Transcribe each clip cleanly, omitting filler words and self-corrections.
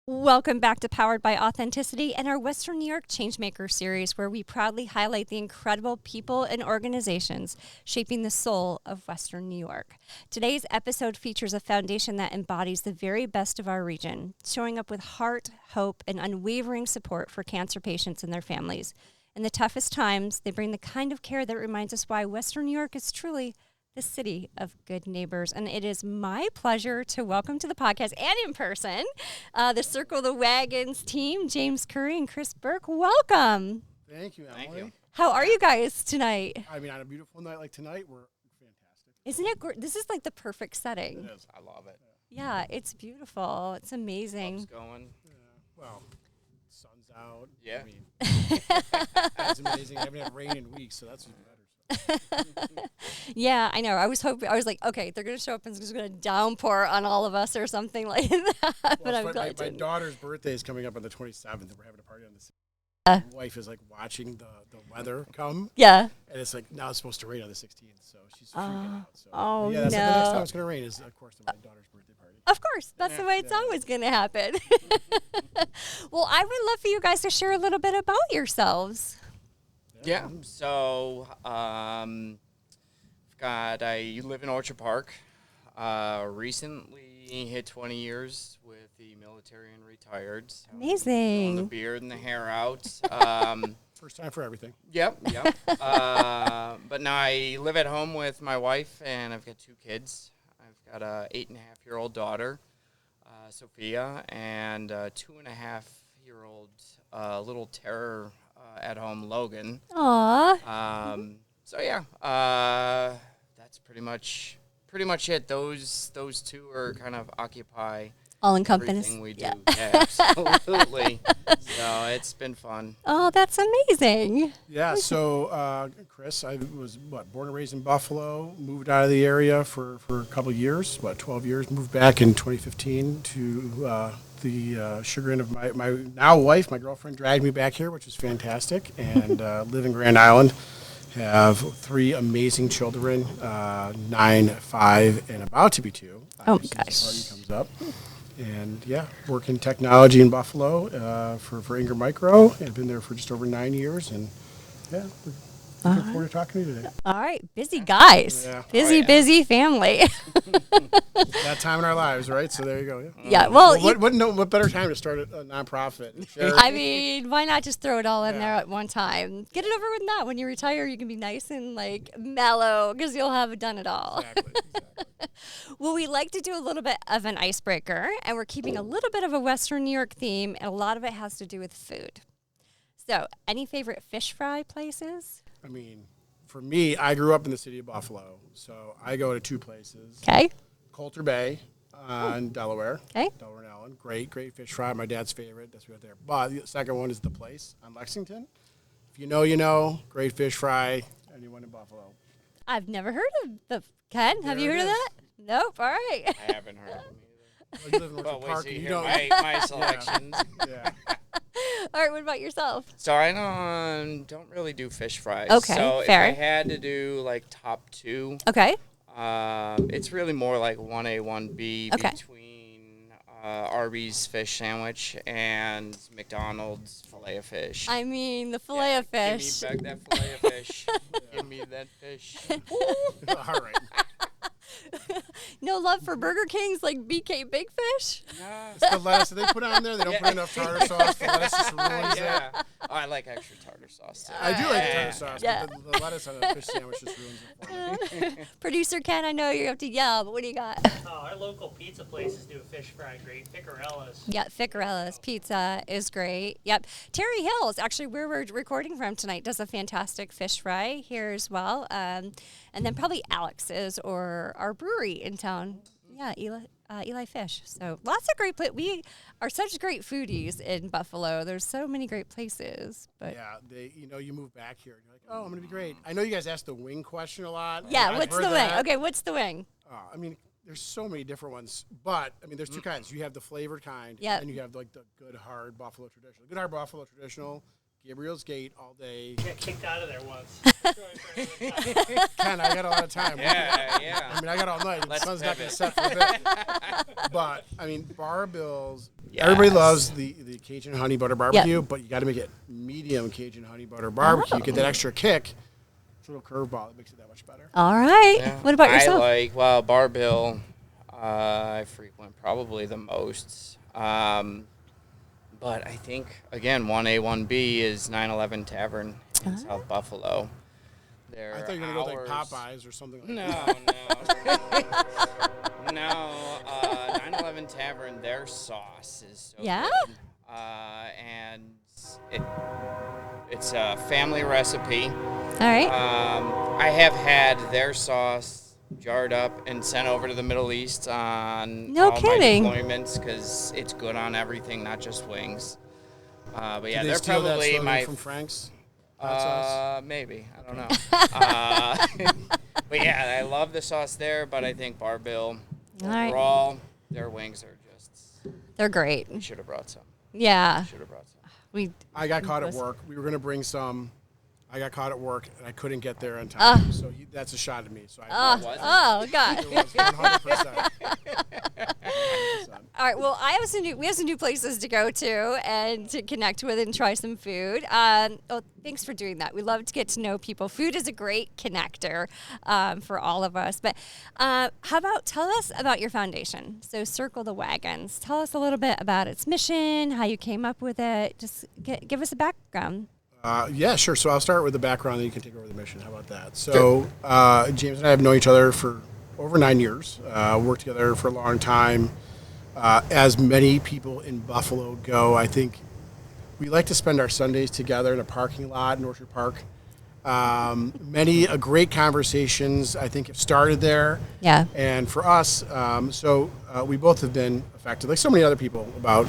Welcome back to Powered by Authenticity and our Western New York Changemaker series, where we proudly highlight the incredible people and organizations shaping the soul of Western New York. Today's episode features a foundation that embodies the very best of our region, showing up with heart, hope, and unwavering support for cancer patients and their families. In the toughest times, they bring the kind of care that reminds us why Western New York is truly the city of good neighbors. And it is my pleasure to welcome to the podcast and in person the Circle the Wagons team, James Currey and Chris Buerk. Welcome. Thank you, Emily. Thank you. How are you guys tonight? I mean, on a beautiful night like tonight, we're fantastic. Isn't it? This is like the perfect setting. It is. I love it. Yeah, it's beautiful. It's amazing. Love's going. Yeah. Well, sun's out. Yeah. I mean, that's amazing. I haven't had rain in weeks, so that's even better. Yeah, I know. I was like, okay, they're going to show up and it's going to downpour on all of us or something like that. But Well, I'm glad my it daughter's birthday is coming up on the 27th, and we're having a party on the 6th. My wife is like watching the weather come, Yeah. and it's like now it's supposed to rain on the 16th, so she's freaking out. So, oh, yeah, that's like the next no. time it's going to rain is, of course, my daughter's birthday party. Of course. That's the way it's always going to happen. Well, I would love for you guys to share a little bit about yourselves. Yeah. So, I live in Orchard Park. Recently hit 20 years with the military and retired. So growing the Amazing. beard and the hair out. First time for everything. Yep. But now I live at home with my wife, and I've got two kids. I've got a 8.5-year-old daughter, Sophia, and a 2.5-year-old little terror at home, Logan. Aw. So yeah, that's pretty much it. Those two are kind of occupy All encompassing. everything we do. Yeah, absolutely. So it's been fun. Oh, that's amazing. Yeah, so Chris, I was born and raised in Buffalo, moved out of the area for a couple of years, 12 years, moved back in 2015 to the chagrin of my now wife. My girlfriend dragged me back here, which was fantastic, and live in Grand Island. Have 3 amazing children, 9, 5, and about to be 2. Oh, my Since gosh. the party comes up. And yeah, work in technology in Buffalo for Ingram Micro. I've been there for just over 9 years, and yeah, looking forward to talking to you today. All right. Busy guys. Yeah. Busy family. That time in our lives, right? So there you go. Yeah. Yeah. Well, What better time to start a nonprofit? And share I mean, why not just throw it all in there at one time? Get it over with now. When you retire, you can be nice and like mellow because you'll have done it all. Exactly. Well, we like to do a little bit of an icebreaker, and we're keeping a little bit of a Western New York theme, and a lot of it has to do with food. So, any favorite fish fry places? I mean, for me, I grew up in the city of Buffalo, so I go to 2 places. Okay. Coulter Bay in Delaware. Okay. Delaware and Allen. Great fish fry. My dad's favorite. That's right there. But the second one is The Place on Lexington. If you know, you know. Great fish fry. Anyone in Buffalo. I've never heard of the Ken. Have you There heard it of is. that? Nope. All right. I haven't heard of them either. Well, you live in Well, Orchard wait Park, till and you you hear don't. my selections. Yeah. All right. What about yourself? So I don't really do fish fries. Okay, So fair. if I had to do like top 2, Okay. it's really more like 1A, 1B Okay. between Arby's fish sandwich and McDonald's filet of fish. I mean, the fillet of fish. Give me back that filet of fish. Give me that fish. All right. No love for Burger King's like BK Big Fish? Nah. It's the lettuce that they put on there. They don't put enough tartar sauce. The lettuce just ruins it. Yeah. Oh, I like extra tartar sauce too. I do like the tartar sauce, Yeah. but the lettuce on a fish sandwich just ruins it for me. Producer Ken, I know you have to yell, but what do you got? Our local pizza places do fish fry great. Picarella's. Yeah, Ficarella's Pizza is great. Yep. Terry Hills, actually, where we're recording from tonight, does a fantastic fish fry here as well. And then probably Alex's or our brewery in town. Yeah, Eli Fish. So lots of great we are such great foodies in Buffalo. There's so many great places. But Yeah, you move back here, and you're like, oh, I'm gonna be great. I know you guys ask the wing question a lot. yeah, I've what's heard the wing? that. Okay, what's the wing? I mean, there's so many different ones, but I mean, there's 2 kinds. You have the flavored kind, Yep. and you have like the good hard Buffalo traditional. The good hard Buffalo traditional Gabriel's Gate all day. Got kicked out of there once. Ken, I got a lot of time. Yeah. I mean, I got all night. Let's The sun's not going pivot. to set for a bit. But, I mean, Bar Bill's, everybody loves the Cajun honey butter barbecue, but you got to make it medium Cajun honey butter barbecue. You get that extra kick. It's a little curveball that makes it that much better. All right. Yeah. What about yourself? Bar Bill, I frequent probably the most. But I think, again, 1A, 1B is 9/11 Tavern in South Buffalo. I thought you were going to go like Popeyes or something like that. No. 9/11 Tavern, their sauce is so Yeah? good. And it's a family recipe. All right. I have had their sauce jarred up and sent over to the Middle East on No all kidding. my deployments because it's good on everything, not just wings. But yeah, Did they they're steal that probably slogan my from Frank's hot sauce? maybe, I don't know. But yeah, I love the sauce there, but I think Bar Bill All right. overall, their wings are just. They're great. Should have brought some. Yeah. I got caught at work. We were going to bring some. I got caught at work, and I couldn't get there on time. So that's a shot at me. So God. it was 100%. All right. Well, we have some new places to go to and to connect with and try some food. Thanks for doing that. We love to get to know people. Food is a great connector for all of us. But how about tell us about your foundation? So Circle the Wagons. Tell us a little bit about its mission, how you came up with it. Just give us a background. Yeah, sure. So I'll start with the background, then you can take over the mission. How about that? So James and I have known each other for over 9 years. Worked together for a long time. As many people in Buffalo go, I think we like to spend our Sundays together in a parking lot in Orchard Park. Many great conversations, I think, have started there. Yeah. And for us, we both have been affected, like so many other people, about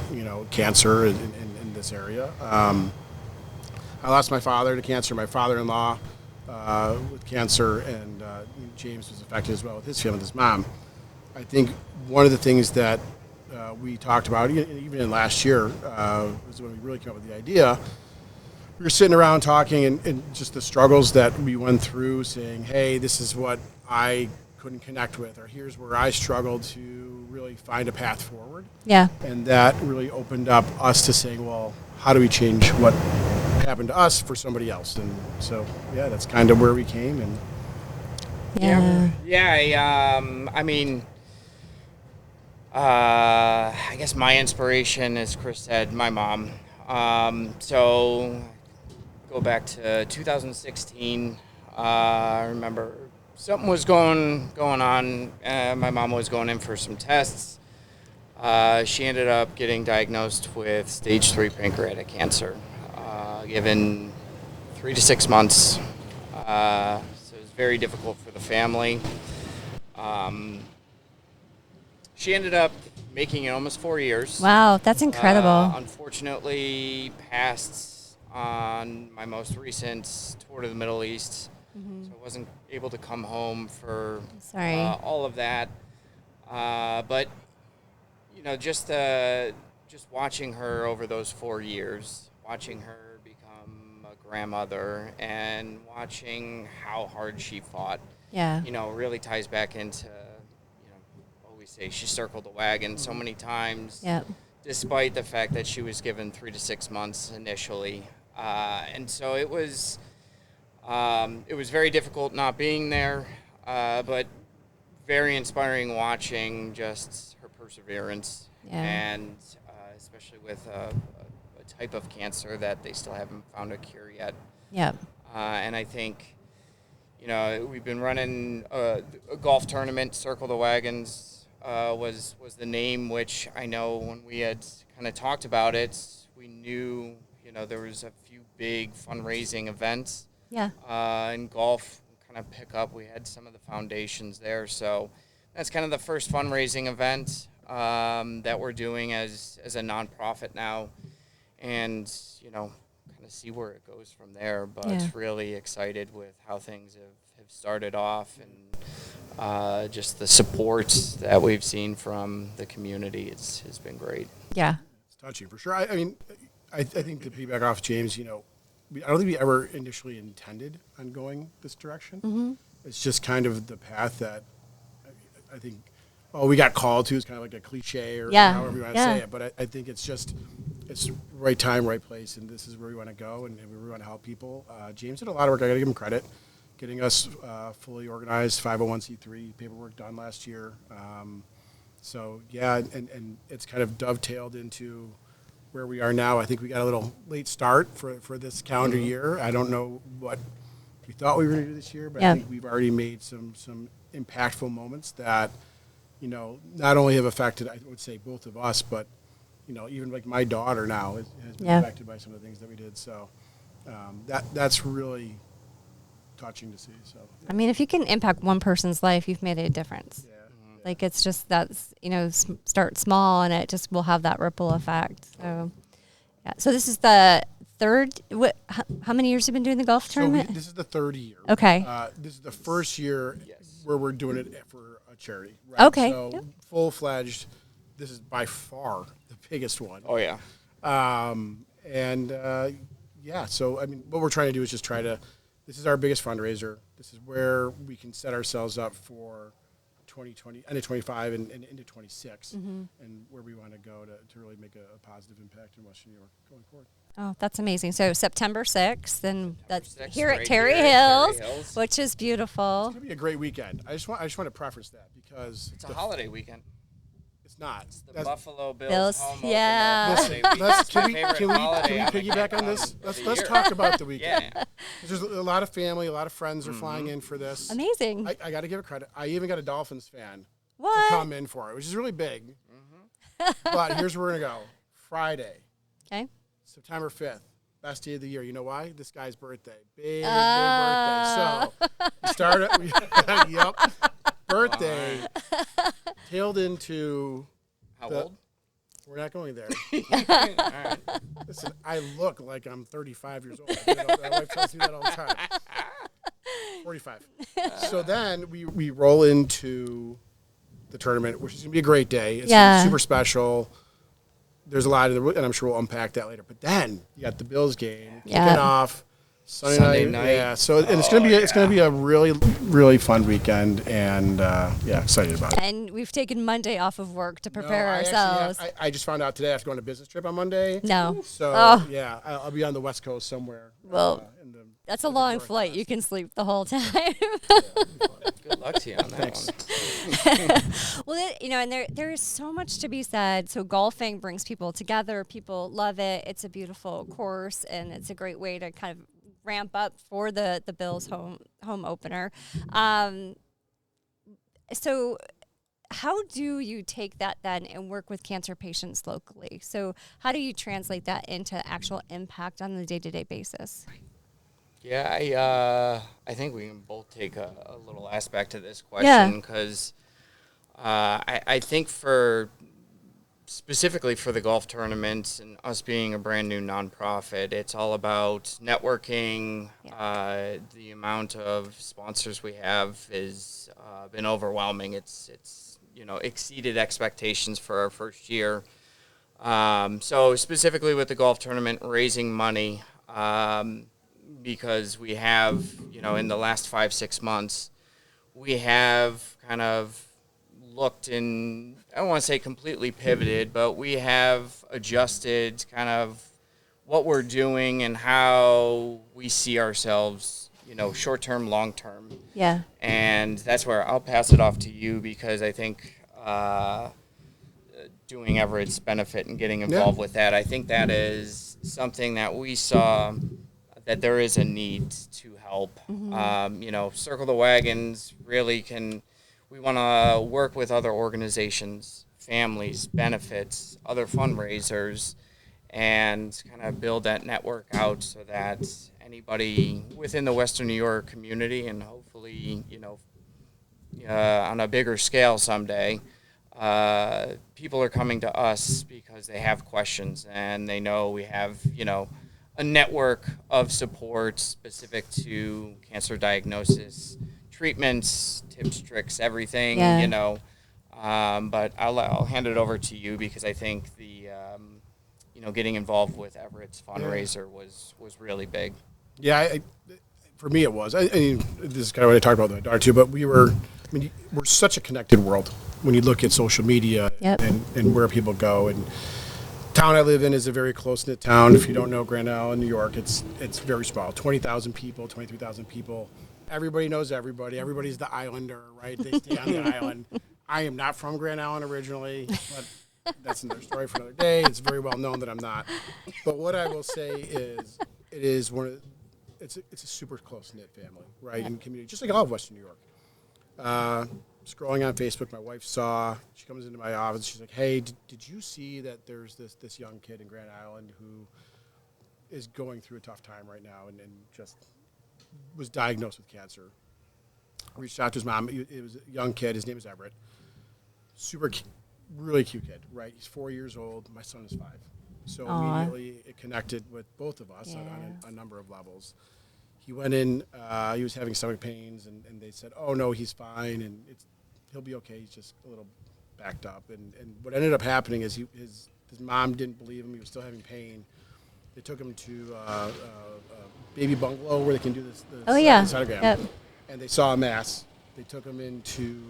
cancer in this area. I lost my father to cancer, my father-in-law with cancer, and James was affected as well with his family, with his mom. I think one of the things that we talked about, even in last year, was when we really came up with the idea. We were sitting around talking and just the struggles that we went through, saying, hey, this is what I couldn't connect with, or here's where I struggled to really find a path forward. Yeah. And that really opened up us to saying, well, how do we change what happened to us for somebody else? And so, yeah, that's kind of where we came. And I guess my inspiration, as Chris said, my mom. So go back to 2016. I remember something was going on. My mom was going in for some tests. She ended up getting diagnosed with stage 3 pancreatic cancer, given 3 to 6 months. So it was very difficult for the family. She ended up making it almost 4 years. Wow, that's incredible. Unfortunately, passed on my most recent tour to the Middle East. So I wasn't able to come home for all of that. But just watching her over those 4 years, watching her become a grandmother, and watching how hard she fought. Yeah. Really ties back into. Always say she circled the wagon so many times. Yeah. Despite the fact that she was given 3 to 6 months initially, and so it was very difficult not being there, but very inspiring watching just her perseverance, and especially with a type of cancer that they still haven't found a cure yet. Yeah. And I think, we've been running a golf tournament. Circle the Wagons was the name, which I know when we had kind of talked about it, we knew, there was a few big fundraising events. Yeah. In golf kind of pick up. We had some of the foundations there. So that's kind of the first fundraising event that we're doing as a nonprofit now. And, kind of see where it goes from there. But really excited with how things have started off, and just the support that we've seen from the community has been great. Yeah. It's touching for sure. I mean, I think to piggyback off James, I don't think we ever initially intended on going this direction. It's just kind of the path that I think, we got called to is kind of like a cliche or however you want to say it. But I think it's right time, right place, and this is where we want to go and we want to help people. James did a lot of work. I got to give him credit, getting us fully organized 501c3 paperwork done last year. So and it's kind of dovetailed into where we are now. I think we got a little late start for this calendar year. I don't know what we thought we were going to do this year, but I think we've already made some impactful moments that, not only have affected, I would say, both of us, but, even like my daughter now has been affected by some of the things that we did. So that's really touching to see. So I mean, if you can impact one person's life, you've made a difference. Like it's just start small and it just will have that ripple effect. So, So this is the third. How many years have you been doing the golf tournament? This is the third year. Okay. This is the first year where we're doing it for a charity. Right? Okay. So full-fledged. This is by far the biggest one. Oh yeah. So I mean, what we're trying to do is just this is our biggest fundraiser. This is where we can set ourselves up for 2020, end of 25 and into 26, and where we want to go to really make a positive impact in Western New York going forward. Oh, that's amazing. So September 6th, and that's 6th, here at right Terry here at Hills, Terry Hills. which is beautiful. It's gonna be a great weekend. I just want to preface that because It's a holiday weekend. It's not. It's the That's- Buffalo Bills, Bills, home yeah. opener. Can we Favorite holiday piggyback on this? of Let's the year. talk about the weekend. Yeah. There's a lot of family, a lot of friends are flying in for this. Amazing. I got to give it credit. I even got a Dolphins fan to What? come in for it, which is really big. But here's where we're gonna go. Friday, Okay. September 5th, best day of the year. You know why? This guy's birthday. Big birthday. So we started. Yep. Birthday. Tailed into. How The- old? We're not going there. All right. Listen, I look like I'm 35 years old. My wife tells me that all the time. 45. So then we roll into the tournament, which is going to be a great day. It's Yeah. super special. There's a lot of and I'm sure we'll unpack that later. But then you got the Bills game kicking off Sunday night. Yeah. So and it's gonna be a really really fun weekend, and excited about it. And we've taken Monday off of work to No, prepare I actually ourselves. I just found out today I have to go on a business trip on Monday. No. So Oh. yeah, I'll be on the West Coast somewhere. Well, in the That's a long flight. You can sleep the whole time. Good luck to you on that Thanks. one. Well, and there is so much to be said. So golfing brings people together. People love it. It's a beautiful course, and it's a great way to kind of ramp up for the Bills home opener. So how do you take that then and work with cancer patients locally? So how do you translate that into actual impact on the day-to-day basis? Yeah, I think we can both take a little aspect of this question because I think specifically for the golf tournament and us being a brand new nonprofit, it's all about networking. The amount of sponsors we have has been overwhelming. It's exceeded expectations for our first year. So specifically with the golf tournament, raising money. Because we have, in the last 5-6 months, we have kind of looked in, I don't want to say completely pivoted, but we have adjusted kind of what we're doing and how we see ourselves, short-term, long-term. Yeah. And that's where I'll pass it off to you because I think doing Everett's benefit and getting involved with that, I think that is something that we saw that there is a need to help. Circle the Wagons really we want to work with other organizations, families, benefits, other fundraisers, and kind of build that network out so that anybody within the Western New York community and hopefully, on a bigger scale someday, people are coming to us because they have questions and they know we have, a network of support specific to cancer diagnosis, treatments, tips, tricks, everything, But I'll hand it over to you because I think getting involved with Everett's fundraiser was really big. Yeah, for me it was. I mean, this is kind of what I talked about with my daughter too. But we're such a connected world when you look at social media and where people go. And town I live in is a very close knit town. If you don't know Grand Island, New York, it's very small. 20,000 people, 23,000 people. Everybody knows everybody. Everybody's the islander, right? They stay on the island. I am not from Grand Island originally, but that's another story for another day. It's very well known that I'm not. But what I will say is, it's a super close knit family, right? And community, just like all of Western New York. Scrolling on Facebook, my wife she comes into my office. She's like, "Hey, did you see that there's this young kid in Grand Island who is going through a tough time right now and just was diagnosed with cancer?" I reached out to his mom. It was a young kid. His name is Everett. Super really cute kid, right? He's 4 years old. My son is 5. So immediately it connected with both of us on a number of levels. He went in, he was having stomach pains, and they said, "Oh, no, he's fine, and he'll be okay. He's just a little backed up." And what ended up happening is his mom didn't believe him. He was still having pain. They took him to a baby bungalow where they can do this sonogram. Yep. And they saw a mass. They took him into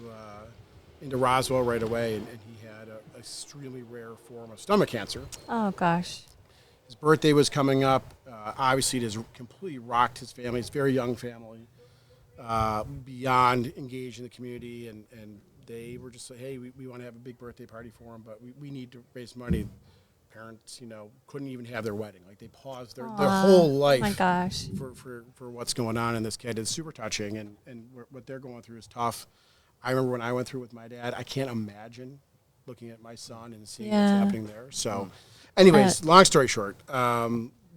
Roswell right away, and he had an extremely rare form of stomach cancer. Oh, gosh. His birthday was coming up. Obviously, it has completely rocked his family. It's a very young family, beyond engaged in the community, and they were just like, "Hey, we want to have a big birthday party for him, but we need to raise money." Parents, couldn't even have their wedding. Like, they paused their whole life. Oh my gosh. For what's going on in this kid. It's super touching, and what they're going through is tough. I remember when I went through with my dad, I can't imagine looking at my son and seeing what's happening there. So anyways, long story short,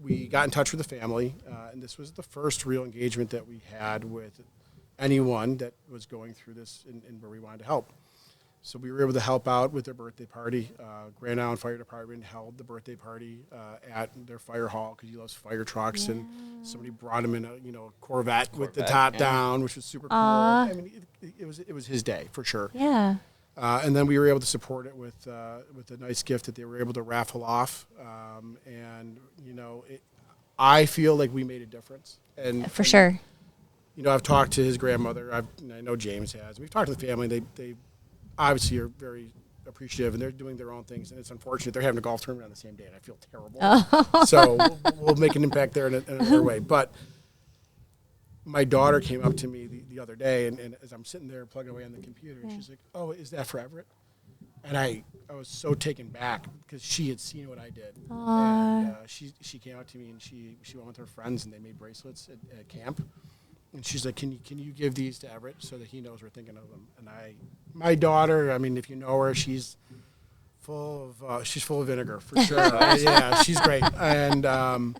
we got in touch with the family, and this was the first real engagement that we had with anyone that was going through this and where we wanted to help. So we were able to help out with their birthday party. Grand Island Fire Department held the birthday party at their fire hall because he loves fire trucks, and somebody brought him in a Corvette with the top down, which was super cool. I mean, it was his day for sure. Yeah. And then we were able to support it with a nice gift that they were able to raffle off, and I feel like we made a difference. And For sure. I've talked to his grandmother. I know James has. We've talked to the family. They obviously are very appreciative, and they're doing their own things, and it's unfortunate they're having a golf tournament on the same day, and I feel terrible. So we'll make an impact there in another way. But my daughter came up to me the other day, and as I'm sitting there plugging away on the computer, she's like, "Oh, is that for Everett?" And I was so taken back because she had seen what I did. And she came up to me, and she went with her friends, and they made bracelets at camp. And she's like, "Can you give these to Everett so that he knows we're thinking of him?" And my daughter, I mean, if you know her, she's full of vinegar for sure. Yeah, she's great. And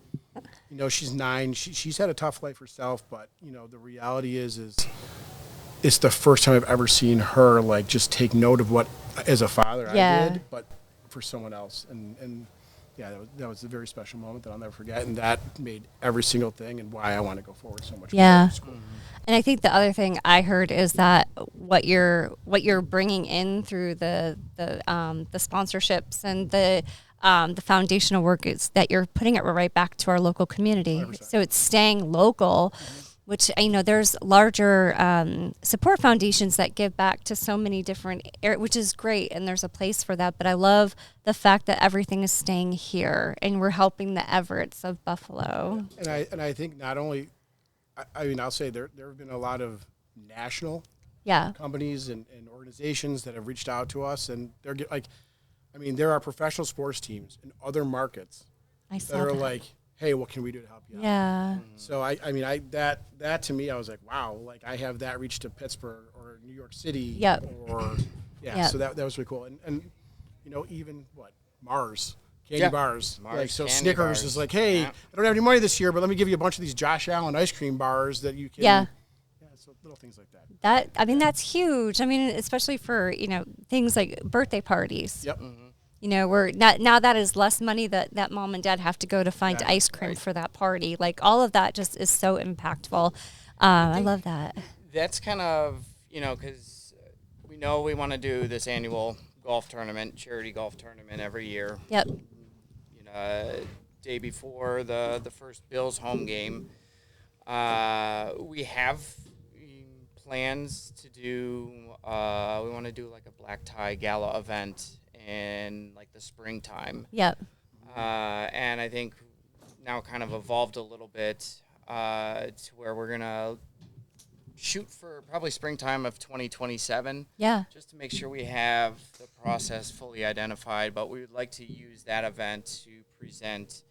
she's 9. She's had a tough life herself, but the reality is it's the first time I've ever seen her like just take note of what as a father I did, but for someone else. And yeah, that was a very special moment that I'll never forget, and that made every single thing and why I want to go forward so much. Yeah. And I think the other thing I heard is that what you're bringing in through the sponsorships and the foundational work is that you're putting it right back to our local community. 100%. So it's staying local. Which, there's larger support foundations that give back to so many different areas, which is great, and there's a place for that. But I love the fact that everything is staying here, and we're helping the Everetts of Buffalo. And I think not only, I'll say there have been a lot of national companies and organizations that have reached out to us, and they're there are professional sports teams in other markets that are like, "Hey, what can we do to help you out?" Yeah. So that to me, I was like, wow, like I have that reach to Pittsburgh or New York City. Yep. So that was really cool. And even Mars, candy bars. So Snickers bars. Is like, "Hey, I don't have any money this year, but let me give you a bunch of these Josh Allen ice cream bars that you can." Yeah, so little things like that. That's huge. Especially for, things like birthday parties. Yep. Mm-hmm. We're now that is less money that mom and dad have to go to find ice cream for that party. Like, all of that just is so impactful. I love that. That's kind of, because we know we want to do this annual golf tournament, charity golf tournament every year. Yep. day before the first Bills home game. We have plans to do, we want to do like a black tie gala event in like the springtime. Yep. And I think now kind of evolved a little bit to where we're going to shoot for probably springtime of 2027. Yeah. Just to make sure we have the process fully identified. But we would like to use that event to present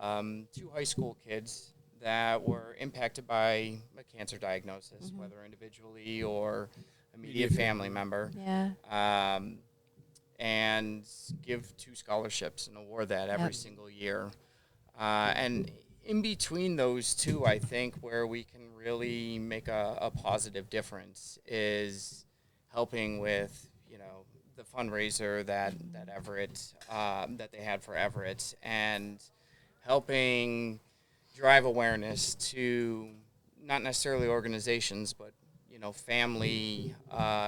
2 high school kids that were impacted by a cancer diagnosis, whether individually or immediate family member. Yeah. And give 2 scholarships and award that every single year. And in between those 2, I think where we can really make a positive difference is helping with, the fundraiser that Everett, that they had for Everett, and helping drive awareness to not necessarily organizations, but family,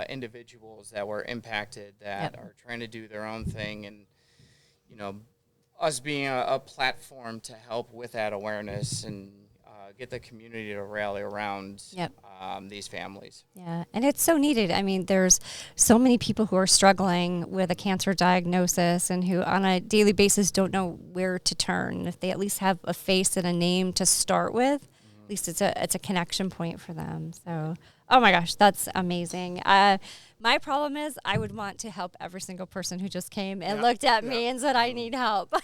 individuals that were impacted that are trying to do their own thing, and us being a platform to help with that awareness and get the community to rally around these families. Yeah, and it's so needed. I mean, there's so many people who are struggling with a cancer diagnosis and who on a daily basis don't know where to turn. If they at least have a face and a name to start with, at least it's a connection point for them. So, oh my gosh, that's amazing. My problem is I would want to help every single person who just came and looked at me and said, I need help.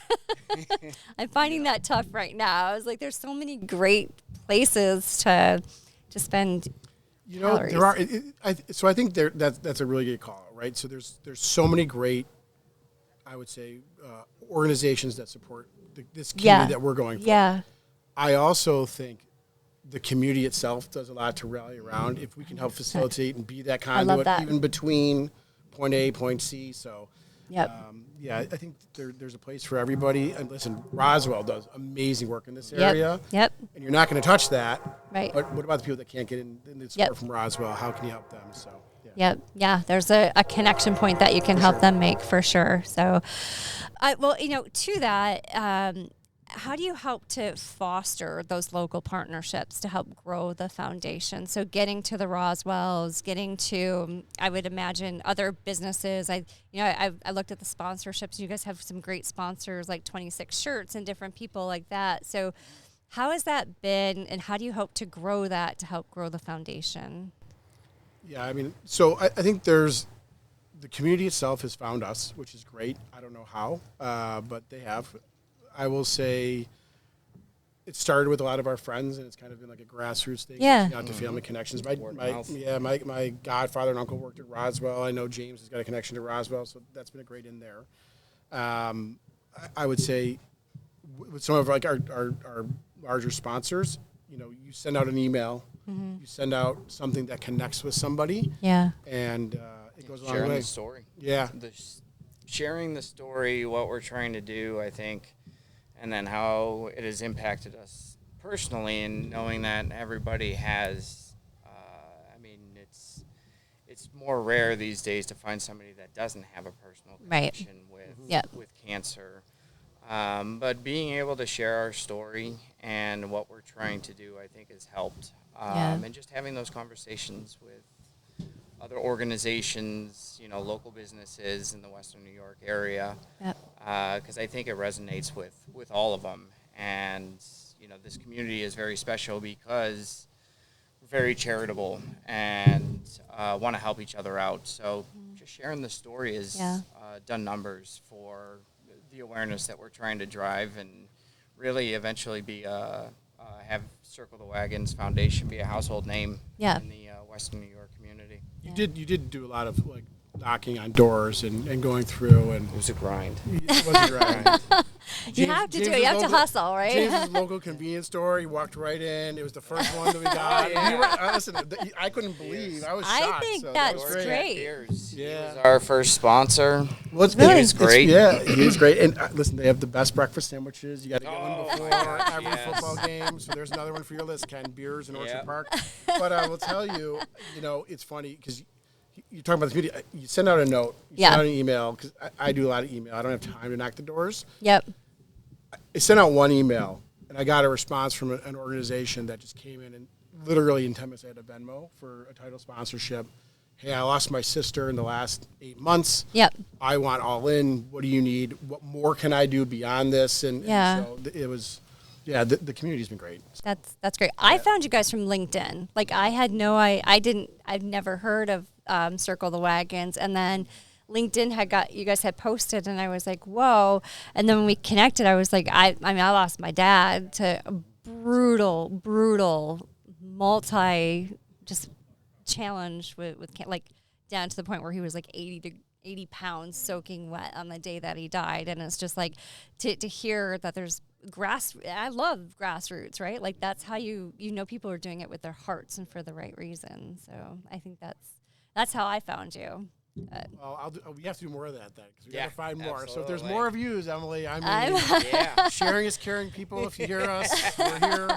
I'm finding that tough right now. I was like, there's so many great places to spend calories. There are. So I think that's a really good call, right? So there's so many great, I would say, organizations that support this community that we're going for. Yeah. I also think the community itself does a lot to rally around if we can help facilitate and be that conduit even between point A, point C. So, I think there's a place for everybody. And listen, Roswell does amazing work in this area. Yep. And you're not going to touch that. Right. But what about the people that can't get in the support from Roswell? How can you help them? So. Yeah. There's a connection point that you can help them make for sure. So, to that, how do you help to foster those local partnerships to help grow the foundation? So getting to the Roswells, getting to, I would imagine, other businesses. I looked at the sponsorships. You guys have some great sponsors like 26 Shirts and different people like that. So how has that been, and how do you hope to grow that to help grow the foundation? Yeah, I mean, so I think the community itself has found us, which is great. I don't know how, but they have. I will say it started with a lot of our friends, and it's kind of been like a grassroots thing. Yeah. Out to family connections. My godfather and uncle worked at Roswell. I know James has got a connection to Roswell, so that's been a great in there. I would say with some of like our larger sponsors, you send out an email, you send out something that connects with somebody. Yeah. And it goes a long way. Sharing the story. Yeah. Sharing the story, what we're trying to do, I think, and then how it has impacted us personally, and knowing that everybody has, it's more rare these days to find somebody that doesn't have a personal connection with cancer. But being able to share our story and what we're trying to do, I think, has helped. And just having those conversations with other organizations, local businesses in the Western New York area, because I think it resonates with all of them. And, this community is very special because we're very charitable and want to help each other out. So just sharing the story has done numbers for the awareness that we're trying to drive, and really eventually have Circle the Wagons Foundation be a household name in the Western New York community. You did do a lot of like knocking on doors and going through, and It was a grind. it was a grind. You have to do it. You have to hustle, right? James' local convenience store. He walked right in. It was the first one that we got. Listen, I couldn't believe. I was shocked. I think so that's that was great. He was our first sponsor. Well, it's He was great. He was great. And listen, they have the best breakfast sandwiches. You got to get one before every yes. football game. So there's another one for your list, Ken. Beers in Orchard Yep. Park. But I will tell you, it's funny because you're talking about the community. You send out a note. You send out an email, because I do a lot of email. I don't have time to knock the doors. Yep. I sent out one email, and I got a response from an organization that just came in and literally in 10 minutes I had a Venmo for a title sponsorship. Hey, I lost my sister in the last 8 months. Yep. I want all in. What do you need? What more can I do beyond this? And so it was, the community's been great. That's great. I found you guys from LinkedIn. Like I had I've never heard of Circle the Wagons, and then LinkedIn you guys had posted, and I was like, whoa. And then when we connected, I was like, I lost my dad to a brutal, just challenge with like down to the point where he was like 80 pounds soaking wet on the day that he died. And it's just like to hear that there's I love grassroots, right? Like that's how you know people are doing it with their hearts and for the right reason. So I think that's how I found you. Well, we have to do more of that then, because we got to find more. Absolutely. So if there's more of yous, Emily, sharing is caring. People, if you hear us, we're here.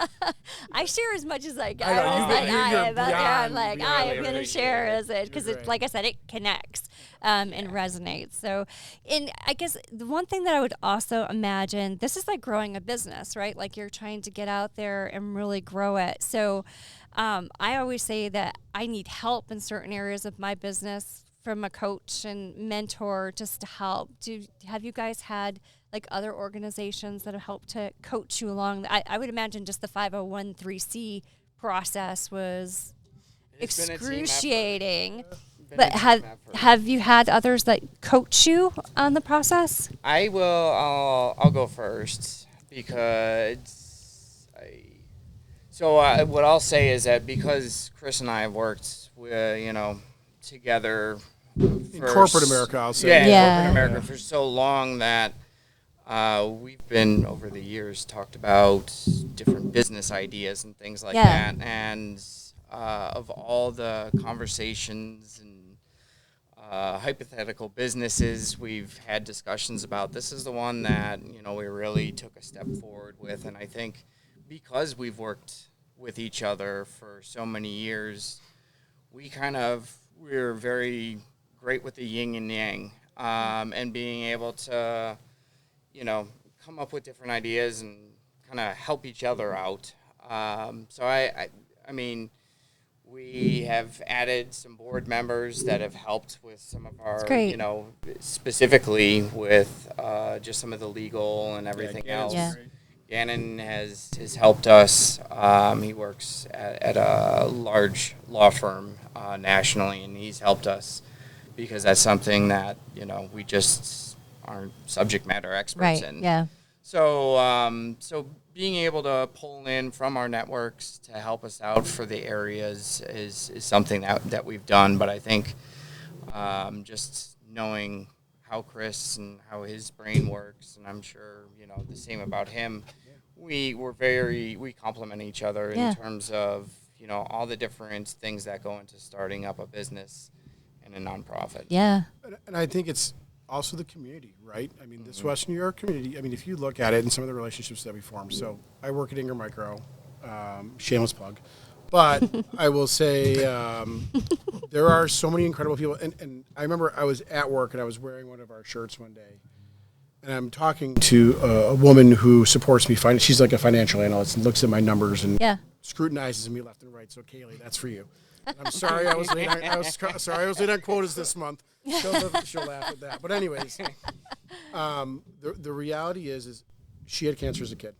I share as much as I can. I know, I am going to share it. as it, because like I said, it connects and resonates. So, and I guess the one thing that I would also imagine, this is like growing a business, right? Like you're trying to get out there and really grow it. So I always say that I need help in certain areas of my business from a coach and mentor just to help. Have you guys had like other organizations that have helped to coach you along? I would imagine just the 501(c) process was excruciating. But have you had others that coach you on the process? I'll go first because what I'll say is that because Chris and I have worked together in corporate America, I'll say. Corporate America for so long that we've been over the years talked about different business ideas and things like that, and of all the conversations and hypothetical businesses we've had discussions about, this is the one that we really took a step forward with. And I think because we've worked with each other for so many years, we're very great with the yin and yang, and being able to come up with different ideas and kind of help each other out. So I mean, we have added some board members that have helped with some of our, specifically with just some of the legal and everything else. Yeah. Gannon has helped us. He works at a large law firm nationally, and he's helped us because that's something that we just aren't subject matter experts in. Yeah. So being able to pull in from our networks to help us out for the areas is something that we've done. But I think just knowing how Chris and how his brain works, and I'm sure the same about him, we complement each other in terms of all the different things that go into starting up a business and a nonprofit. Yeah. And I think it's also the community, right? I mean, this Western New York community, I mean, if you look at it and some of the relationships that we form. So I work at Ingram Micro, shameless plug. But I will say there are so many incredible people. And I remember I was at work and I was wearing one of our shirts one day. And I'm talking to a woman who supports me. She's like a financial analyst and looks at my numbers and scrutinizes me left and right. So, Kaylee, that's for you. And I'm sorry I was late. I was late on quotas this month. She'll laugh at that. But anyways, the reality is she had cancer as a kid.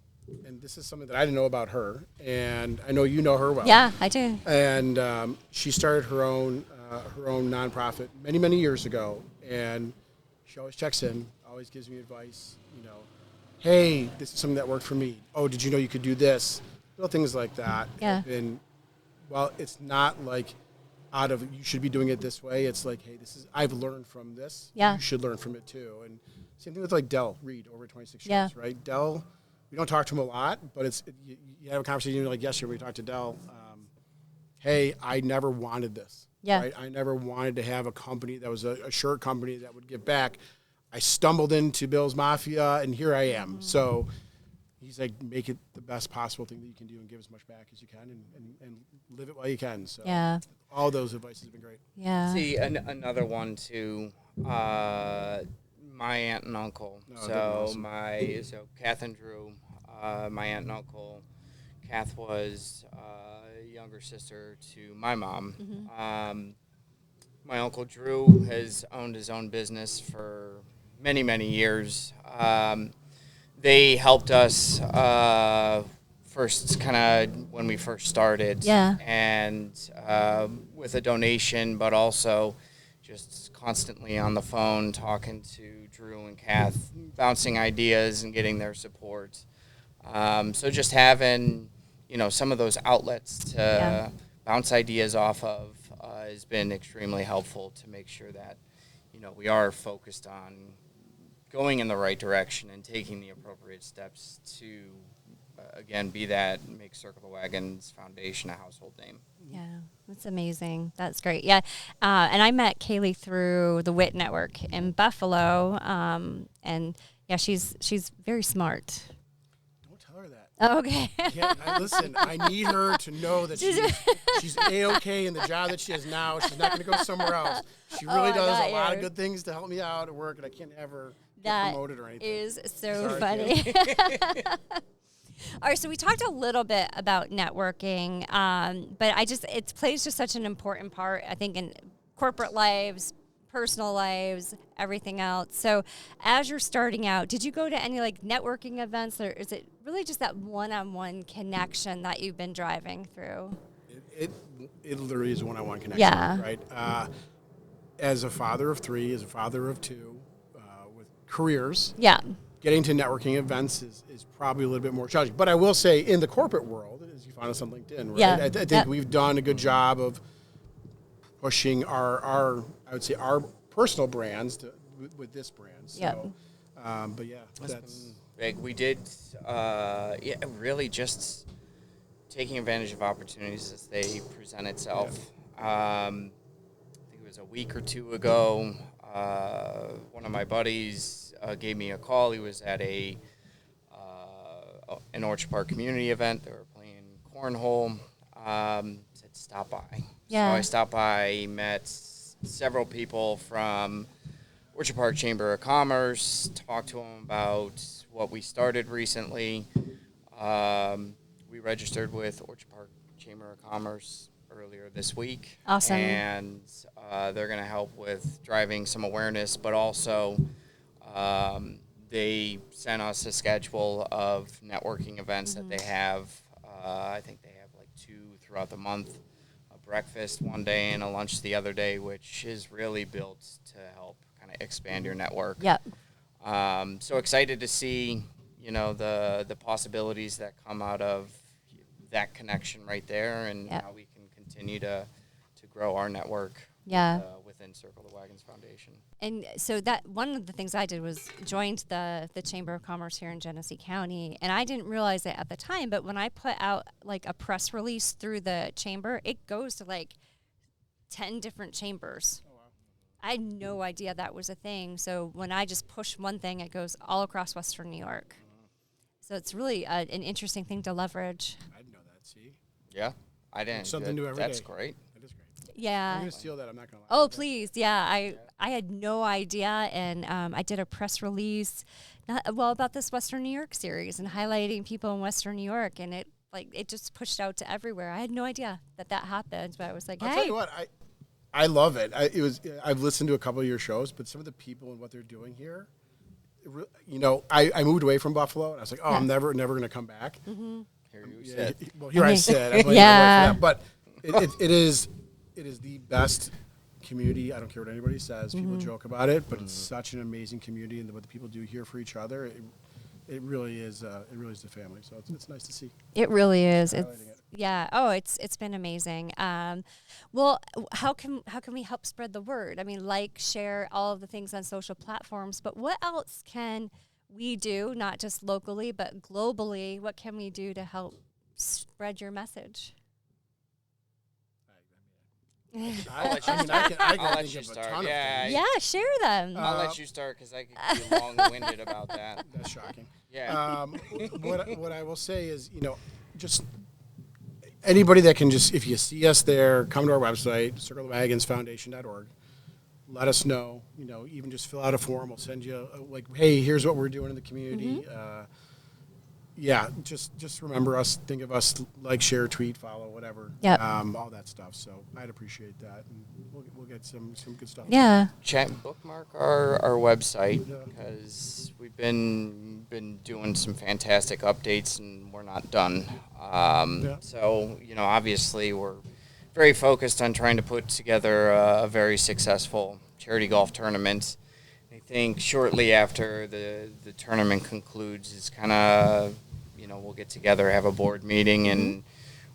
And this is something that I didn't know about her. And I know you know her well. Yeah, I do. And she started her own nonprofit many, many years ago. And she always checks in, always gives me advice. Hey, this is something that worked for me. Oh, did you know you could do this? Little things like that. Yeah. And well, it's not like you should be doing it this way. It's like, hey, I've learned from this. Yeah. You should learn from it too. And same thing with like Del Reed over 26 years, right? Del, we don't talk to him a lot, but you have a conversation like yesterday we talked to Del. Hey, I never wanted this. Yeah. Right? I never wanted to have a company that was a shirt company that would give back. I stumbled into Bill's Mafia, and here I am. Mm-hmm. So he's like, make it the best possible thing that you can do and give as much back as you can and live it while you can. So all those advices have been great. Yeah. See, another one too, My aunt and uncle. Oh, that's awesome. So Kath and Drew, my aunt and uncle. Kath was a younger sister to my mom. My uncle Drew has owned his own business for many, many years. They helped us first, kind of when we first started, and with a donation, but also just constantly on the phone talking to Drew and Kath, bouncing ideas and getting their support. So just having, some of those outlets to bounce ideas off of has been extremely helpful to make sure that, we are focused on going in the right direction and taking the appropriate steps to, again, make Circle the Wagons Foundation a household name. Yeah, that's amazing. That's great. Yeah, and I met Kaylee through the WIT Network in Buffalo, and yeah, she's very smart. Don't tell her that. Oh, okay. Listen, I need her to know that she's A-okay in the job that she has now. She's not going to go somewhere else. She really does a lot of good things to help me out at work, and I can't have her get promoted or anything. That is so funny. All right, so we talked a little bit about networking, but it plays just such an important part, I think, in corporate lives, personal lives, everything else. So as you're starting out, did you go to any networking events, or is it really just that one-on-one connection that you've been driving through? It literally is a one-on-one connection, right? As a father of 3, as a father of 2, with careers, getting to networking events is probably a little bit more challenging. But I will say, in the corporate world, as you find us on LinkedIn, right? I think we've done a good job of pushing our I would say, our personal brands with this brand. So, but yeah, that's big. We did, really just taking advantage of opportunities as they present itself. I think it was a week or 2 ago. One of my buddies gave me a call. He was at an Orchard Park community event. They were playing cornhole. Said stop by. So I stopped by, met several people from Orchard Park Chamber of Commerce, talked to them about what we started recently. We registered with Orchard Park Chamber of Commerce earlier this week. Awesome. And they're going to help with driving some awareness, but also they sent us a schedule of networking events that they have. I think they have 2 throughout the month, a breakfast one day and a lunch the other day, which is really built to help kind of expand your network. So excited to see, the possibilities that come out of that connection right there, and how we can continue to grow our network within Circle the Wagons Foundation. And so that one of the things I did was joined the Chamber of Commerce here in Genesee County, and I didn't realize it at the time, but when I put out a press release through the chamber, it goes to 10 different chambers. Oh, wow. I had no idea that was a thing. So when I just push one thing, it goes all across Western New York. So it's really an interesting thing to leverage. I didn't know that. See? Yeah, I didn't. Something new every day. That's great. That is great. Yeah. I'm going to steal that. I'm not going to lie. Oh, please. Yeah. I had no idea. And I did a press release about this Western New York series and highlighting people in Western New York. And it just pushed out to everywhere. I had no idea that happened. But I was like, I'll tell you what, I love it. I've listened to a couple of your shows, but some of the people and what they're doing here, I moved away from Buffalo, and I was like, I'm never going to come back. Mm-hmm. Here you said. Well, here I said. I'm like, but it is the best community. I don't care what anybody says. People joke about it, but it's such an amazing community, and what the people do here for each other, it really is. It really is the family. So it's nice to see. It really is. Yeah. Oh, it's been amazing. Well, how can we help spread the word? I mean, share all of the things on social platforms, but what else can we do, not just locally, but globally? What can we do to help spread your message? I'll let you start. Yeah, share them. I'll let you start because I could be long-winded about that. That's shocking. Yeah. What I will say is, just anybody that can if you see us there, come to our website, circlethewagonsfoundation.org. let us know. Even just fill out a form. We'll send you hey, here's what we're doing in the community. Just remember us. Think of us. Like, share, tweet, follow, whatever. Yep. All that stuff. So I'd appreciate that, and we'll get some good stuff. Yeah. Bookmark our website, because we've been doing some fantastic updates, and we're not done. So obviously we're very focused on trying to put together a very successful charity golf tournament. I think shortly after the tournament concludes, it's kind of, we'll get together, have a board meeting, and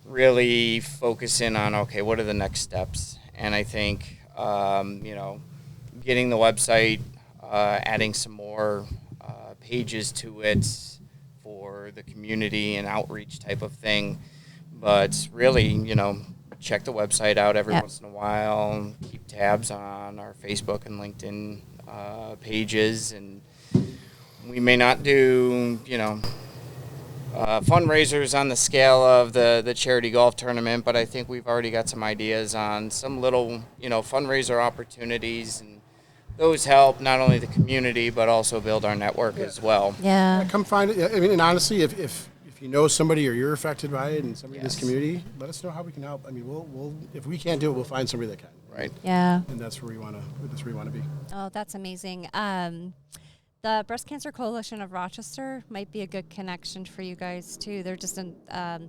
really focus in on, okay, what are the next steps? And I think, getting the website, adding some more pages to it for the community and outreach type of thing. But really, check the website out every once in a while, keep tabs on our Facebook and LinkedIn pages, and we may not do fundraisers on the scale of the charity golf tournament, but I think we've already got some ideas on some little fundraiser opportunities, and those help not only the community but also build our network as well. Come find it. I mean, and honestly, if you know somebody or you're affected by it and somebody in this community, let us know how we can help. I mean, we'll if we can't do it, we'll find somebody that can. Right. Yeah. And that's where we want to be. Oh, that's amazing. The Breast Cancer Coalition of Rochester might be a good connection for you guys too. They're just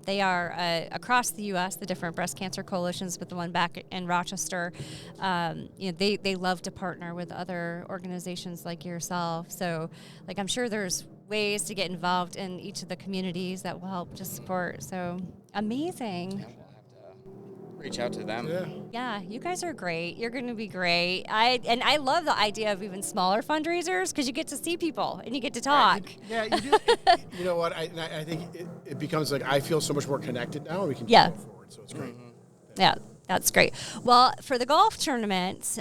they are across the U.S. the different breast cancer coalitions, but the one back in Rochester, they love to partner with other organizations like yourself. So, I'm sure there's ways to get involved in each of the communities that will help to support. So amazing. Yeah, we'll have to reach out to them. Yeah, you guys are great. You're going to be great. I love the idea of even smaller fundraisers, because you get to see people and you get to talk. You do. You know what? I think it becomes like I feel so much more connected now, and we can go forward. So it's great. Yeah, that's great. Well, for the golf tournament,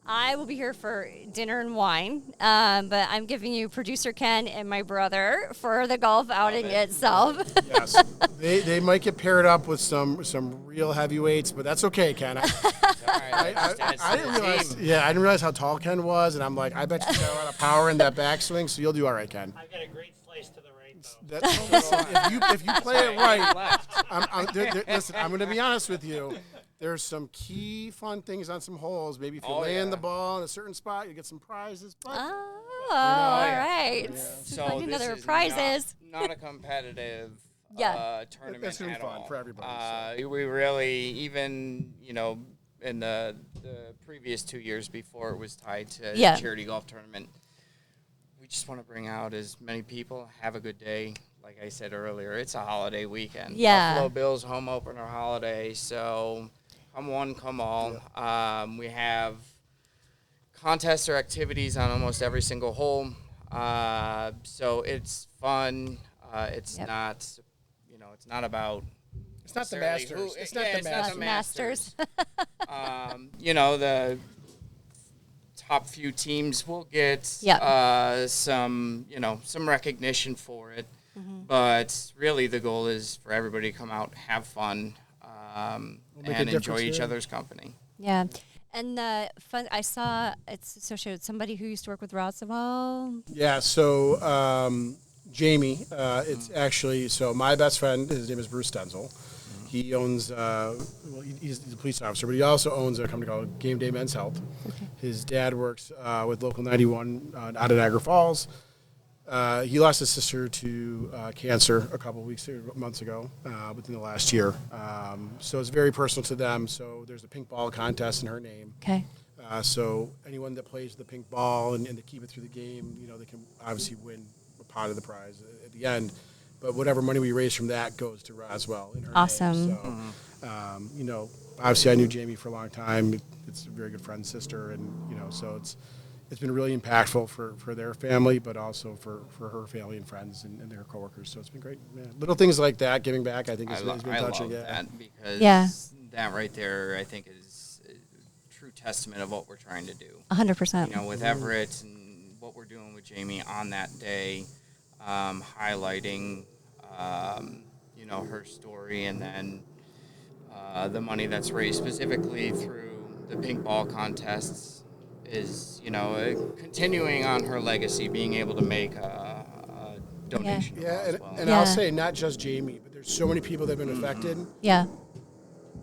I will be here for dinner and wine, but I'm giving you producer Ken and my brother for the golf outing itself. Yes, they might get paired up with some real heavyweights, but that's okay, Ken. I didn't realize. Yeah, I didn't realize how tall Ken was, and I'm like, I bet you got a lot of power in that backswing, so you'll do all right, Ken. I've got a great slice to the right, though. If you play it right, listen, I'm going to be honest with you. There's some key fun things on some holes. Maybe if you land the ball in a certain spot, you get some prizes. But, all right. Yeah. So Finding this other is prizes. not a competitive tournament It's gonna be at fun all. for everybody. We really, even in the previous 2 years before it was tied to the charity golf tournament, we just want to bring out as many people, have a good day. Like I said earlier, it's a holiday weekend. Yeah. Buffalo Bills home opener holiday, so come one, come all. Yeah. We have contests or activities on almost every single hole, so it's fun. It's not, it's not about. It's not the Masters. It's not the Masters. The top few teams will get some recognition for it. Mm-hmm. But really the goal is for everybody to come out, have fun, and enjoy each other's company. Yeah. And the fun, I saw it's associated with somebody who used to work with Roswell. Yeah, so Jamie, it's actually, so my best friend, his name is Bruce Stenzel. Mm-hmm. He owns, he's a police officer, but he also owns a company called Game Day Men's Health. Okay. His dad works with Local 91 out of Niagara Falls. He lost his sister to cancer a couple months ago, within the last year. So it's very personal to them. So there's a pink ball contest in her name. Okay. So anyone that plays the pink ball and to keep it through the game, they can obviously win a pot of the prize at the end. But whatever money we raise from that goes to Roswell in her awesome. name. So, obviously I knew Jamie for a long time. It's a very good friend, sister, and so it's been really impactful for their family, but also for her family and friends and their coworkers. So it's been great. Yeah. Little things like that, giving back, I think has been touching. I love that, because that right there, I think, is a true testament of what we're trying to do. 100%. With Everett and what we're doing with Jamie on that day, highlighting, her story, and then the money that's raised specifically through the pink ball contests is continuing on her legacy, being able to make a donation. Yeah, as well. and I'll say not just Jamie, but there's so many people that have been affected. Yeah.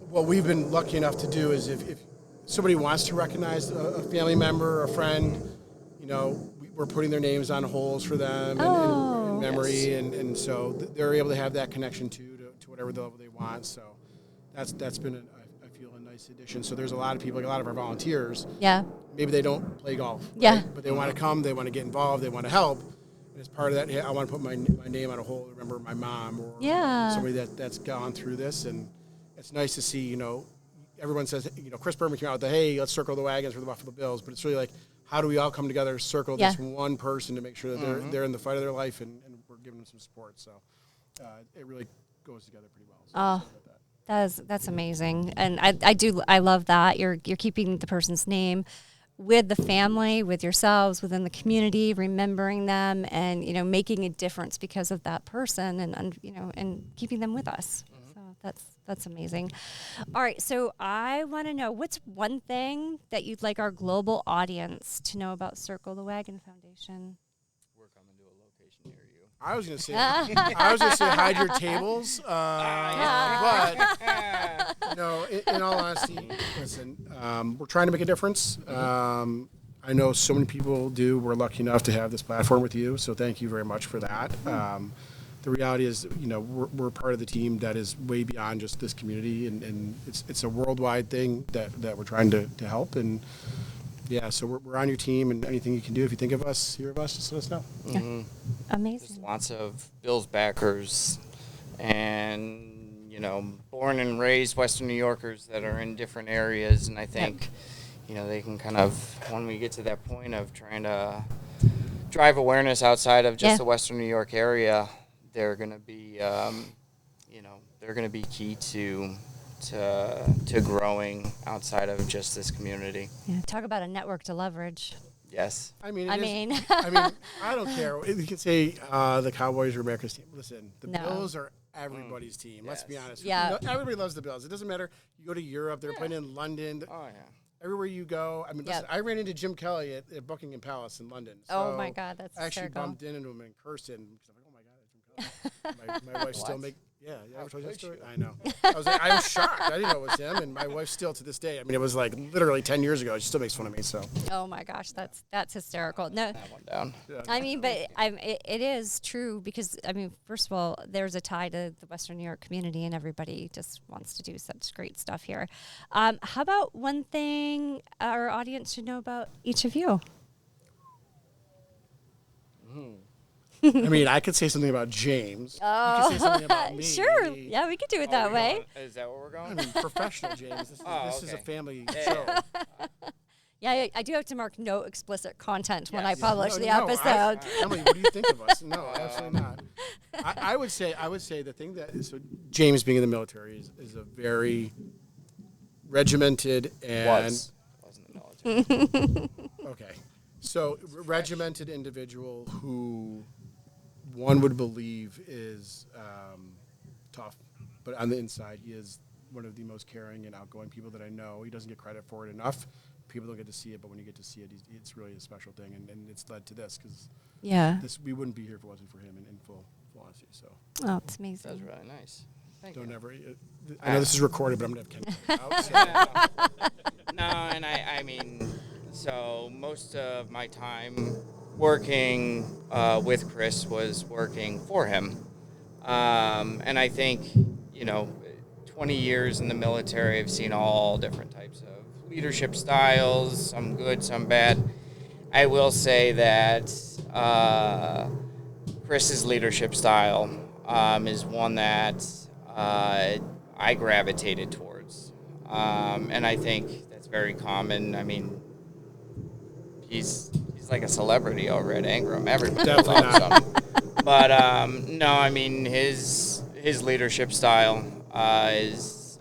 What we've been lucky enough to do is if somebody wants to recognize a family member, a friend, we're putting their names on holes for them in memory, and so they're able to have that connection to whatever level they want. So that's been, I feel, a nice addition. So there's a lot of people, like a lot of our volunteers. Yeah. Maybe they don't play golf. Yeah. Right? But they want to come, they want to get involved, they want to help. And as part of that, hey, I want to put my name on a hole to remember my mom or somebody that's gone through this. And it's nice to see, everyone says, Chris Berman came out with the, hey, let's circle the wagons for the Buffalo Bills. But it's really like, how do we all come together, circle this one person to make sure that they're in the fight of their life and we're giving them some support. So it really goes together pretty well. So That's amazing. And I love that. You're keeping the person's name with the family, with yourselves, within the community, remembering them and, making a difference because of that person and keeping them with us. So that's amazing. All right. So I want to know, what's one thing that you'd like our global audience to know about Circle the Wagon Foundation? We're coming to a location near you. I was gonna say hide your tables, but in all honesty, listen, we're trying to make a difference. I know so many people do. We're lucky enough to have this platform with you, so thank you very much for that. The reality is, we're part of the team that is way beyond just this community, and it's a worldwide thing that we're trying to help. And yeah, so we're on your team, and anything you can do, if you think of us, hear of us, just let us know. Yeah. Amazing. There's lots of Bills backers and, born and raised Western New Yorkers that are in different areas. And I think, they can kind of, when we get to that point of trying to drive awareness outside of just the Western New York area, they're going to be, they're going to be key to growing outside of just this community. Yeah, talk about a network to leverage. Yes. I mean, I don't care. You can say the Cowboys are America's team. Listen, the Bills are everybody's team. Let's be honest. Yeah. Everybody loves the Bills. It doesn't matter. You go to Europe, they're playing in London. Oh, yeah. Everywhere you go. I mean, listen, I ran into Jim Kelly at Buckingham Palace in London. So oh, my God. That's I actually hysterical. bumped into him in person because I'm like, oh, my God, Jim Kelly. My wife still make. Yeah, I told you that story. I know. I was shocked. I didn't know it was him, and my wife still to this day. I mean, it was like literally 10 years ago. She still makes fun of me. So. Oh my gosh, that's hysterical. No, That one down. Yeah. I mean, but it is true because first of all, there's a tie to the Western New York community, and everybody just wants to do such great stuff here. How about one thing our audience should know about each of you? I mean, I could say something about James. Oh, you could say something about me. Sure. Yeah, we could do it that way. Is that where we're I going? mean, professional James. This is a family show. Yeah, I do have to mark no explicit content when I Yes. publish the episode. Emily, what do you think of us? No, absolutely not. I would say the thing that is, so James being in the military is a very regimented and Wasn't the military. okay. So regimented individual who one would believe is tough, but on the inside he is one of the most caring and outgoing people that I know. He doesn't get credit for it enough. People don't get to see it, but when you get to see it, it's really a special thing, and it's led to this because we wouldn't be here if it wasn't for him in full honesty. So It's amazing. That was really nice. Thank you. don't ever. I know this is recorded, but I'm gonna have Ken out. So. No, and I mean, so most of my time working with Chris was working for him. And I think, 20 years in the military, I've seen all different types of leadership styles, some good, some bad. I will say that Chris's leadership style is one that I gravitated towards. And I think that's very common. I mean, he's like a celebrity over at Ingram. Everybody Definitely loves him. But no, I mean his leadership style is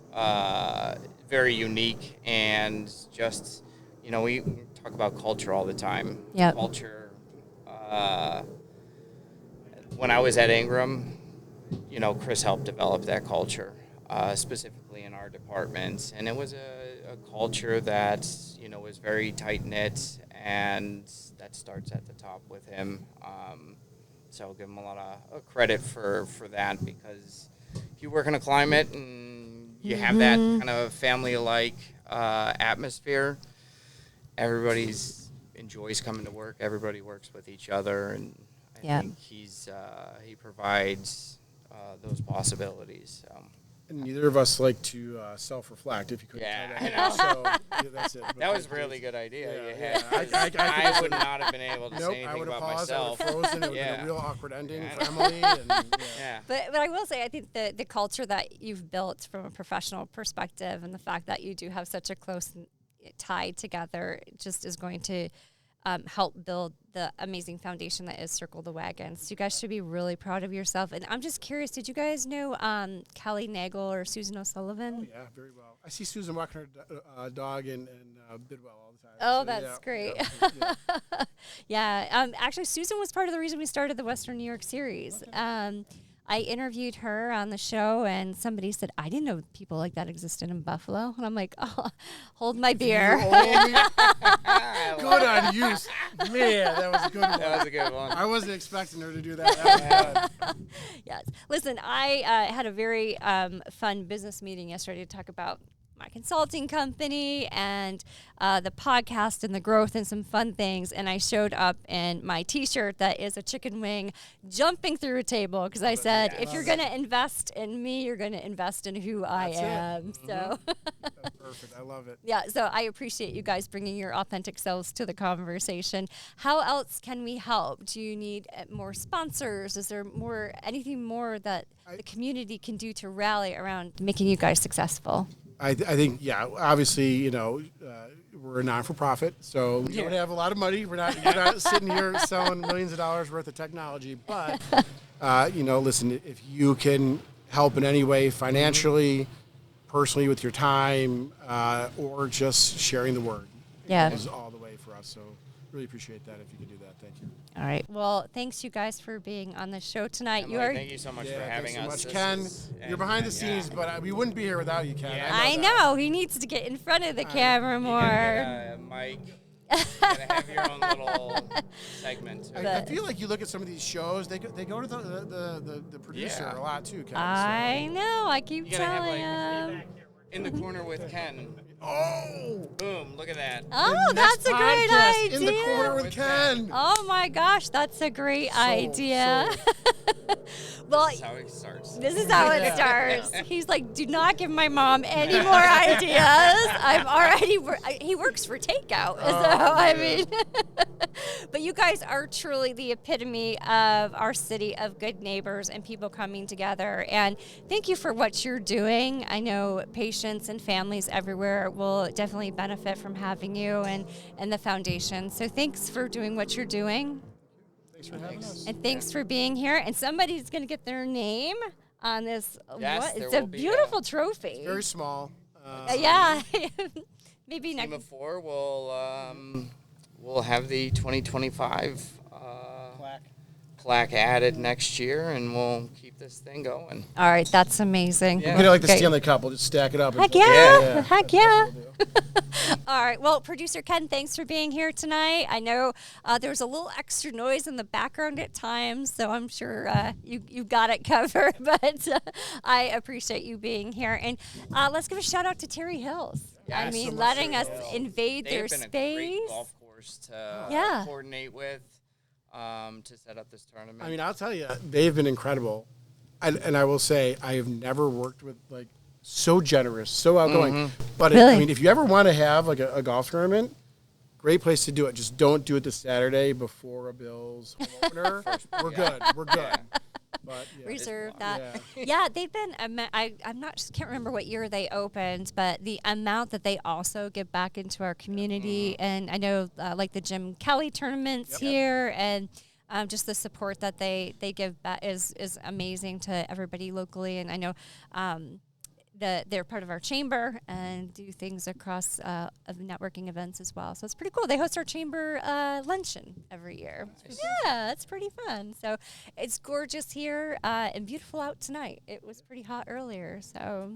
very unique, and just we talk about culture all the time. Yep. Culture. When I was at Ingram, Chris helped develop that culture, specifically especially in our departments. And it was a culture that, was very tight-knit, and that starts at the top with him. So I'll give him a lot of credit for that, because if you work in a climate and you have that kind of family-like atmosphere, everybody enjoys coming to work. Everybody works with each other, and I think he provides those possibilities. And neither of us like to self-reflect, if you couldn't tell that. I know. So, that's it. But That was a really good idea you had. I I would not have been able to say I anything would have about paused. myself. I would have frozen. It would have been a real awkward ending for Emily. Yeah. But I will say, I think the culture that you've built from a professional perspective, and the fact that you do have such a close tie together, just is going to help build the amazing foundation that is Circle the Wagons. So you guys should be really proud of yourself. And I'm just curious, did you guys know Kelly Nagel or Susan O'Sullivan? Oh, yeah, very well. I see Susan walking her dog and Bidwell all the time. Oh, So, that's great. Yeah. Actually, Susan was part of the reason we started the Western New York series. Okay. I interviewed her on the show, and somebody said, I didn't know people like that existed in Buffalo. And I'm like, oh, hold my beer. Good on you. Man, that was a good one. That was a good one. I wasn't expecting her to do that. That was good. Yes. Listen, I had a very fun business meeting yesterday to talk about my consulting company and the podcast and the growth and some fun things. And I showed up in my T-shirt that is a chicken wing jumping through a table, because I said, if you're going to invest in me, you're going to invest in who I am. So That's perfect. I love it. yeah, so I appreciate you guys bringing your authentic selves to the conversation. How else can we help? Do you need more sponsors? Is there anything more that the community can do to rally around making you guys successful? I think, obviously, we're a non-for-profit, so we don't have a lot of money. We're not sitting here selling millions of dollars worth of technology. But, listen, if you can help in any way, financially, personally with your time, or just sharing the word, is all the way for us. So really appreciate that if you could do that. Thank you. All right. Well, thanks you guys for being on the show tonight. Emily, thank you so much for having us. Ken, you're behind the scenes, but we wouldn't be here without you, Ken. Yeah. I know. He needs to get in front of the camera more. Mike, you gotta have your own little segment. I feel like you look at some of these shows, they go to the producer a lot too, Ken. I know. I keep telling him. In the corner with Ken. Oh! Boom, look at that. Oh, that's a great idea. In the corner with Ken. Oh my gosh, that's a great idea. Well, this is how it starts. This is how it starts. He's like, do not give my mom any more ideas. I'm already, he works for takeout. I mean, but you guys are truly the epitome of our city of good neighbors and people coming together. And thank you for what you're doing. I know patients and families everywhere will definitely benefit from having you and the foundation. So thanks for doing what you're doing. Thanks for having us. And thanks for being here. And somebody's going to get their name on this. Yes, it's a beautiful trophy. It's very small. Yeah. Maybe Team next. of four will have the 2025 plaque added next year, and we'll keep this thing going. All right, that's amazing. We'll get it like the Stanley Cup. We'll just stack it up. Heck yeah. Heck yeah. All right. Well, Producer Ken, thanks for being here tonight. I know there was a little extra noise in the background at times, so I'm sure you got it covered. But I appreciate you being here. And let's give a shout out to Terry Hills. Yeah, I mean, so letting us invade they their have been space. a great golf course to coordinate with, to set up this tournament. I mean, I'll tell you, they've been incredible. And I will say, I have never worked with, so generous, so outgoing. Mm-hmm. But, Really? I mean, if you ever want to have, a golf tournament, great place to do it. Just don't do it the Saturday before a Bills home opener. We're good. We're good. Yeah. But, Reserve that. Yeah. Yeah, they've been. Can't remember what year they opened, but the amount that they also give back into our community, and I know like the Jim Kelly tournaments here, and just the support that they give back is amazing to everybody locally. And I know they're part of our chamber and do things across of networking events as well. So it's pretty cool. They host our chamber luncheon every year. Nice. Yeah, it's pretty fun. So it's gorgeous here and beautiful out tonight. It was pretty hot earlier. So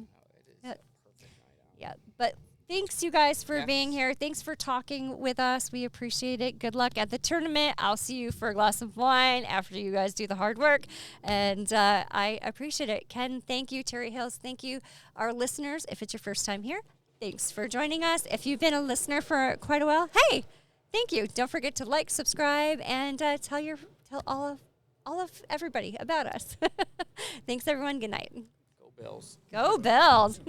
Yeah, but thanks you guys for Yes. being here. Thanks for talking with us. We appreciate it. Good luck at the tournament. I'll see you for a glass of wine after you guys do the hard work. And I appreciate it. Ken, thank you. Terry Hills, thank you. Our listeners, if it's your first time here, thanks for joining us. If you've been a listener for quite a while, hey, thank you. Don't forget to like, subscribe, and tell all of everybody about us. Thanks, everyone. Good night. Go Bills. Go Bills.